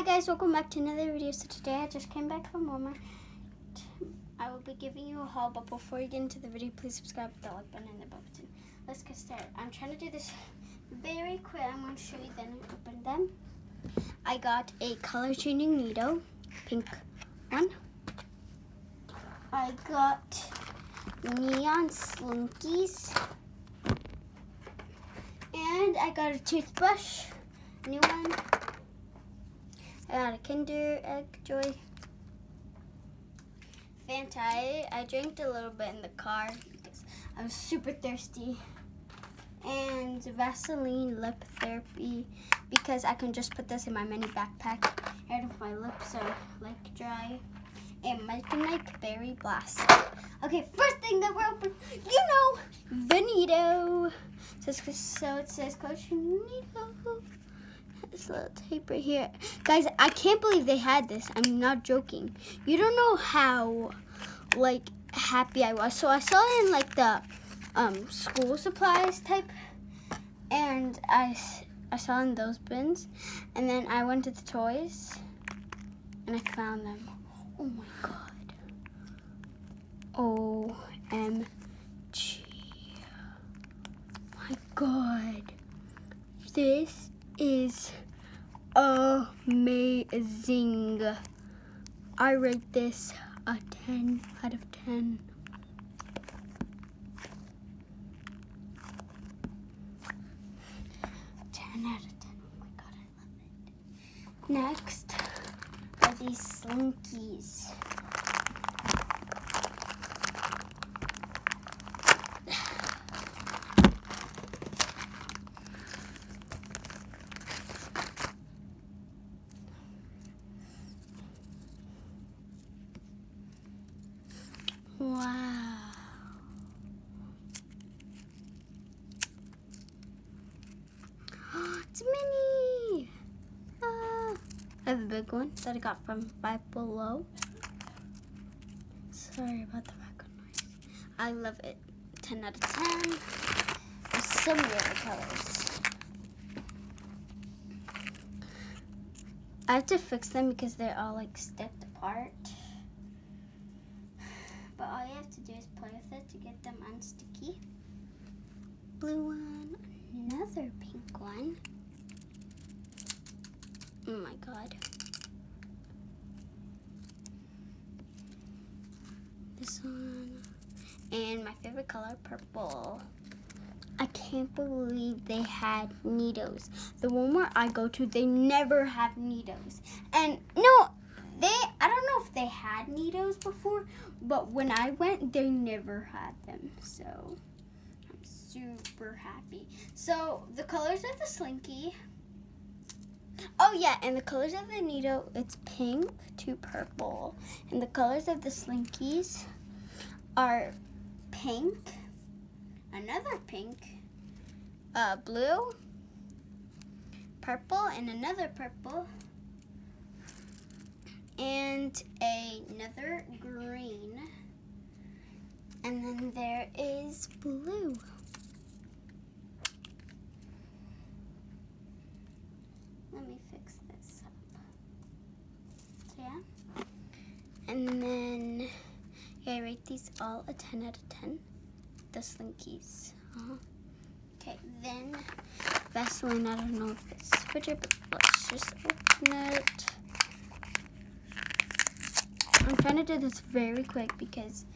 Hi guys, welcome back to another video. So today I just came back from Walmart. I will be giving you a haul, but before you get into the video, please subscribe with the like button and the bell button. Let's get started. I'm trying to do this very quick. I'm going to show you, then open them. I got a color changing needle, pink one. I got neon slinkies. And I got a toothbrush, new one. I got a Kinder Egg Joy. Fanta. I drank a little bit in the car because I was super thirsty. And Vaseline lip therapy because I can just put this in my mini backpack out of my lips so like dry. And Mike and Ike Berry Blast. Okay, first thing that we're opening, the Neato. So it says Coach Neato. This little tape right here. Guys, I can't believe they had this. I'm not joking. You don't know how, happy I was. So I saw it in, the school supplies type. And I saw in those bins. And then I went to the toys. And I found them. Oh, my God. OMG. My God. This is amazing. I rate this a 10 out of 10. Out of 10. Oh my God, I love it. Next are these slinkies. Wow. It's mini. I have a big one that I got from Five Below. Sorry about the background noise. I love it. 10 out of 10. There's so many other colors. I have to fix them because they're all stepped apart. But all you have to do is play with it to get them unsticky. Blue one, another pink one. Oh my God. This one. And my favorite color, purple. I can't believe they had Neatos. The Walmart I go to, they never have Neatos. And no, I don't know if they had Neatos before, but when I went, they never had them. So I'm super happy. So the colors of the Slinky. Oh yeah, and the colors of the Neato, it's pink to purple. And the colors of the Slinkies are pink, another pink, blue, purple, and another purple, and another green, and then there is blue. Let me fix this up. So yeah. And then I rate these all a 10 out of 10. The Slinkies. Okay, then Vaseline. I don't know if it's fidget, but let's just open it. I'm trying to do this very quick because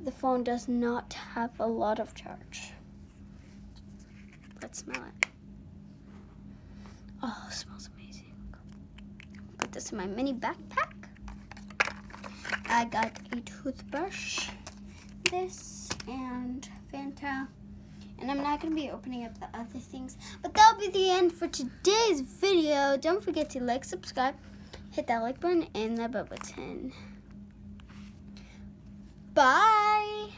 the phone does not have a lot of charge. Let's smell it. Oh, it smells amazing. Put this in my mini backpack. I got a toothbrush, this, and Fanta. And I'm not going to be opening up the other things. But that'll be the end for today's video. Don't forget to like, subscribe, hit that like button, and the bell button. Bye!